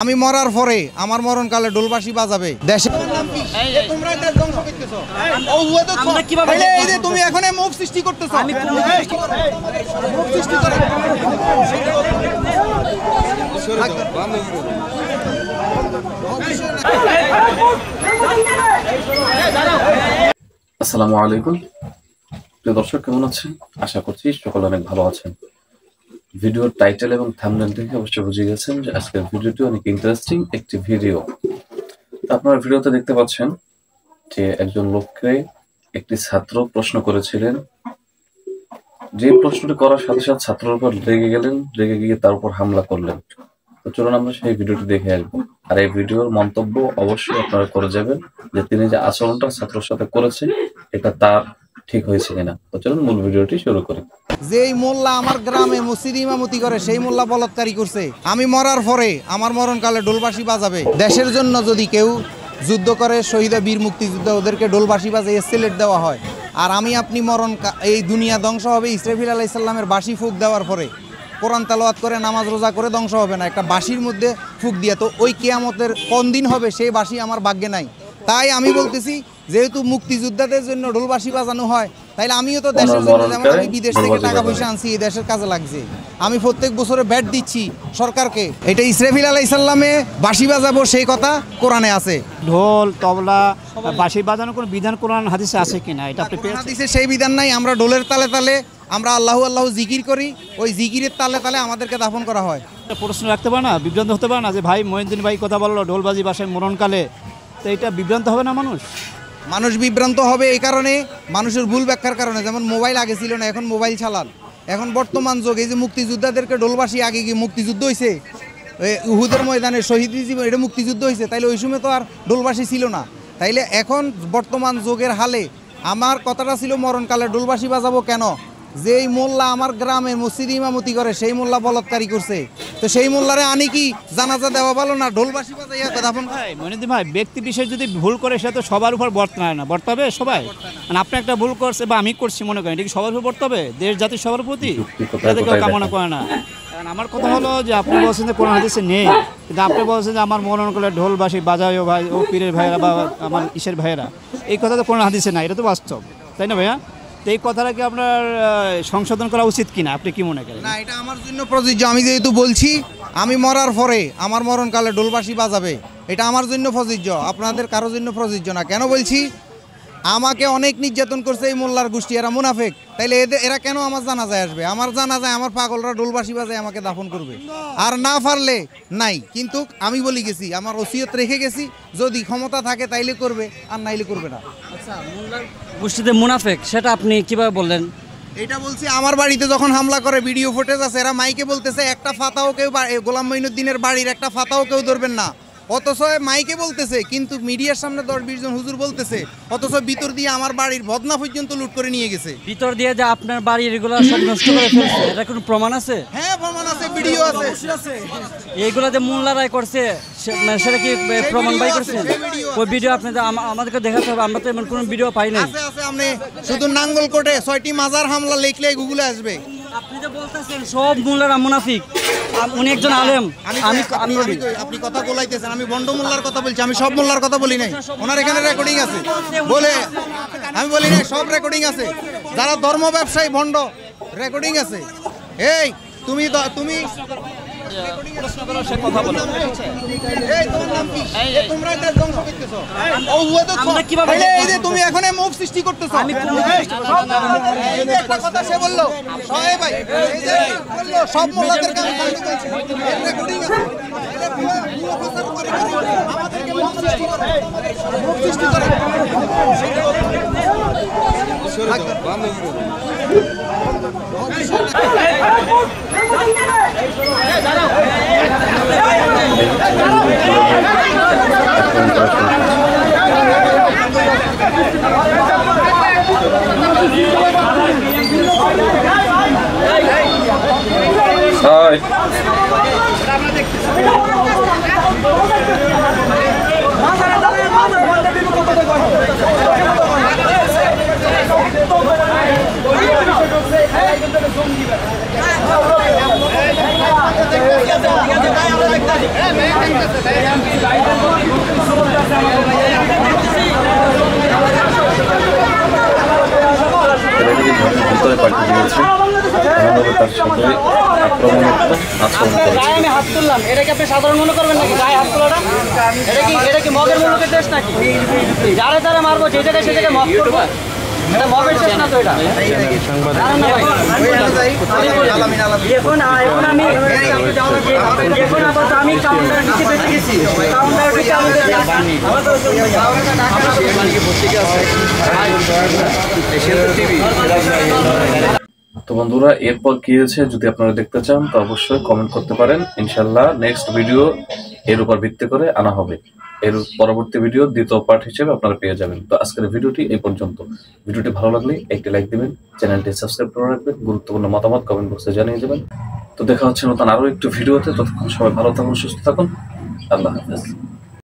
আমি মরার পরে আমার মরণকালে ঢোলবাঁশি বাজাবে দেশে তোমরা দেশ ধ্বংস করতেছো আমরা কিভাবে এই যে তুমি এখন মুভ সৃষ্টি করতেছো আমি মুভ সৃষ্টি করে আসসালামু আলাইকুম প্রিয় দর্শক, কেমন আছেন? আশা করছি সকলে অনেক ভালো আছেন। ভিডিওর টাইটেল এবং থাম্বনেল দেখে অবশ্যই বুঝে গেছেন যে আজকের ভিডিওটি অনেক ইন্টারেস্টিং একটি ভিডিও। আপনারা ভিডিওতে দেখতে পাচ্ছেন যে একজন লোককে একটি ছাত্র প্রশ্ন করেছিলেন, যে প্রশ্নটি করার সাথে সাথে ছাত্রের উপর রেগে গেলেন, রেগে গিয়ে তার উপর হামলা করলেন। তো চলুন আমরা সেই ভিডিওটি দেখে আসবো। আর এই ভিডিওর মন্তব্য অবশ্যই আপনারা করে যাবেন যে তিনি যে আচরণটা ছাত্রের সাথে করেছে এটা তার ঠিক হয়েছে কিনা। তো চলুন মূল ভিডিওটি শুরু করি। যেই মোল্লা আমার গ্রামে মসজিদ ইমামতি করে সেই মোল্লা বলৎকারী করছে। আমি মরার পরে আমার মরণকালে ঢোলবাঁশি বাজাবে। দেশের জন্য যদি কেউ যুদ্ধ করে শহীদ বীর মুক্তিযোদ্ধা ওদেরকে ঢোলবাঁশি বাজিয়ে সিলেট দেওয়া হয়, আর আমি আপনি এই দুনিয়া ধ্বংস হবে ইসরাফিল আলাইহিস সালামের বাঁশি ফুঁক দেওয়ার পরে। কোরআন তেলাওয়াত করে নামাজ রোজা করে ধ্বংস হবে না, একটা বাঁশির মধ্যে ফুঁক দিয়ে। তো ওই কিয়ামতের কোন দিন হবে সেই বাঁশি আমার ভাগ্যে নাই। তাই আমি বলতেছি, যেহেতু মুক্তিযোদ্ধাদের জন্য ঢোলবাঁশি বাজানো হয়, তাইলে আমিও তো দেশের জন্য, যেমন আমি বিদেশ থেকে টাকা পয়সা আনছি এই দেশের কাজে লাগছে, আমি প্রত্যেক বছরে ব্যাট দিচ্ছি সরকারকে। এটা ইসরাফিল আলাইহিস সালামে বাঁশি বাজাবো সেই কথা কোরআনে আছে। ঢোল তবলা বাঁশি বাজানোর কোনো বিধান কোরআন হাদিসে আছে কিনা এটা আপনি পেয়েছেন? হাদিসে সেই বিধান নাই। আমরা ঢোলের তালে তালে আমরা আল্লাহু আল্লাহু জিকির করি, ওই জিকিরের তালে তালে আমাদেরকে দাফন করা হয়। প্রশ্ন রাখতে পারে না, বিভ্রান্ত হতে পারে না যে ভাই মহিউদ্দিন ভাই কথা বললো ঢোলবাজি বাসায় মরণকালে, তো এটা বিভ্রান্ত হবে না? মানুষ বিভ্রান্ত হবে এই কারণে, মানুষের ভুল ব্যাখ্যার কারণে। যেমন মোবাইল আগে ছিল না, এখন মোবাইল চালান। এখন বর্তমান যুগ, এই যে মুক্তিযোদ্ধাদেরকে ঢোলবাঁশি, আগে কি মুক্তিযুদ্ধ হয়েছে? উহুদের ময়দানে শহীদ জীবন, এটা মুক্তিযুদ্ধ হয়েছে। তাইলে ওই সময় তো আর ঢোলবাঁশি ছিল না। তাইলে এখন বর্তমান যুগের হালে আমার কথাটা ছিল মরণকালে ঢোলবাঁশি বাজাবো কেন? যেই মোল্লা আমার গ্রামে মসজিদ ইমামতি করে সেই মোল্লা বলৎকারী করছে। তো সেই মোল্লারে আনি কি জানাজা দেওয়া ভালো না ঢোলবাঁশি বাজাইয়া দাফন? ভাই মনিউদ্দিন ভাই, ব্যক্তি বিশেষ যদি ভুল করে সে তো সবার উপর বর্তায় না, বর্তাবে সবাই। মানে আপনি একটা ভুল করছে বা আমি করছি মনে করেন, এটা কি সবার উপর বর্তাবে? দেশ জাতির সবার প্রতি এটা কেউ কামনা করে না। আমার কথা হলো যে আপনি বলছেন যে কোরআন হাদিসে নেই, কিন্তু আপনি বলছেন যে আমার মরণ করলে ঢোলবাঁশি বাজায় ভাই, ও পীরের ভাইয়েরা বা আমার ইসের ভাইয়েরা, এই কথা তো কোরআন হাদিসে নাই, এটা তো বাস্তব, তাই না ভাইয়া? তো এই কথাটা কি আপনার সংশোধন করা উচিত কিনা, আপনি কি মনে করেন? না, এটা আমার জন্য প্রযোজ্য। আমি যেহেতু বলছি আমি মরার পরে আমার মরণকালে ঢোলবাঁশি বাজাবে, এটা আমার জন্য প্রযোজ্য, আপনাদের কারোর জন্য প্রযোজ্য না। কেন বলছি? আমাকে অনেক নির্যাতন করছে এই মোল্লার গোষ্ঠী, এরা মুনাফেক। তাইলে এরা কেন আমার জানাজায় আসবে? আমার জানাজায় আমার পাগলরা ঢোলবাঁশি বাজায় আমাকে দাফন করবে। আর না পারলে নাই। কিন্তু আমি বলি গেছি, আমার ওসিয়ত রেখে গেছি, যদি ক্ষমতা থাকে তাইলে করবে, আর নাইলে করবে না। আচ্ছা, মোল্লার গোষ্ঠীতে মুনাফেক, সেটা আপনি কিভাবে বললেন? এটা বলছি, আমার বাড়িতে যখন হামলা করে ভিডিও ফুটেজ আছে, এরা মাইকে বলতেছে একটা ফাতাও কেউ, গোলাম মঈনুদ্দিনের বাড়ির একটা ফাতাও কেউ ধরবেন না। অথচ মাইকে বলতেছে, কিন্তু মিডিয়ার সামনে 10-20 জন হুজুর বলতেছে, অথচ ভিতর দিয়ে আমার বাড়ির ভদনা পর্যন্ত লুট করে নিয়ে গেছে। ভিতর দিয়ে যে আপনার বাড়ির এগুলো সব নষ্ট করে ফেলছে, এটা কোনো প্রমাণ আছে? হ্যাঁ, প্রমাণ আছে, ভিডিও আছে। এইগুলো যে মোল্লারাই করছে সেটা কি প্রমাণ বাই করছে? ওই ভিডিও আপনি আমাদেরকে দেখাতে হবে, আমরা তো এমন কোনো ভিডিও পাই নাই। আছে আছে, আপনি শুধু নাঙ্গলকোটে 6টি মাজার হামলা লিখলে গুগলে আসবে। আপনি যে বলতেছেন সব মোল্লারা মুনাফিক, উনি একজন আলেম। আপনি কথা বলাইতেছেন, আমি বন্ড মোল্লার কথা বলছি, আমি সব মোল্লার কথা বলি নাই। ওনার এখানে রেকর্ডিং আছে বলে আমি বলি নাই, সব রেকর্ডিং আছে। যারা ধর্ম ব্যবসায়ী ভণ্ড, রেকর্ডিং আছে। এই তুমি তুমি এখন মুভ সৃষ্টি করতেছো। সে বললো সব মোল্লাদের কাছে রেকর্ডিং আছে। ভিতরে পাঠিয়ে দিয়েছে, এমনভাবে তার সাথে আক্রমণাত্মক আচরণ করেছে। আমি হাত তুললাম, এটা কি আপনি সাধারণ মনে করবেন নাকি? গায়ে হাত তোলাটা এটা কি মগের মুলুকের দেশ নাকি? যারে তারে মারবো, যে জায়গায় সে জায়গায় মগ করবো, এটা মগের দেশ না তো এটা। জানেন না ভাই? এখন আপাতত আমি কাউন্টার নিচে বেঁচে গেছি, কাউন্টার থেকে তো বন্ধুরা, এরপর কি হয়েছে যদি আপনারা দেখতে চান তো অবশ্যই কমেন্ট করতে পারেন। ইনশাল্লাহ নেক্সট ভিডিও এর উপর ভিত্তি করে আনা হবে। এর পরবর্তী ভিডিও দ্বিতীয় পার্ট হিসেবে আপনারা পেয়ে যাবেন। তো আজকের ভিডিওটি এই পর্যন্ত। ভিডিওটি ভালো লাগলে একটি লাইক দিবেন, চ্যানেলটি সাবস্ক্রাইব করে রাখবেন, গুরুত্বপূর্ণ মতামত কমেন্ট বক্সে জানিয়ে দেবেন। তো দেখা হচ্ছে নতুন আরো একটু ভিডিওতে। ততক্ষণ সবাই ভালো থাকুন, সুস্থ থাকুন। আল্লাহ হাফেজ।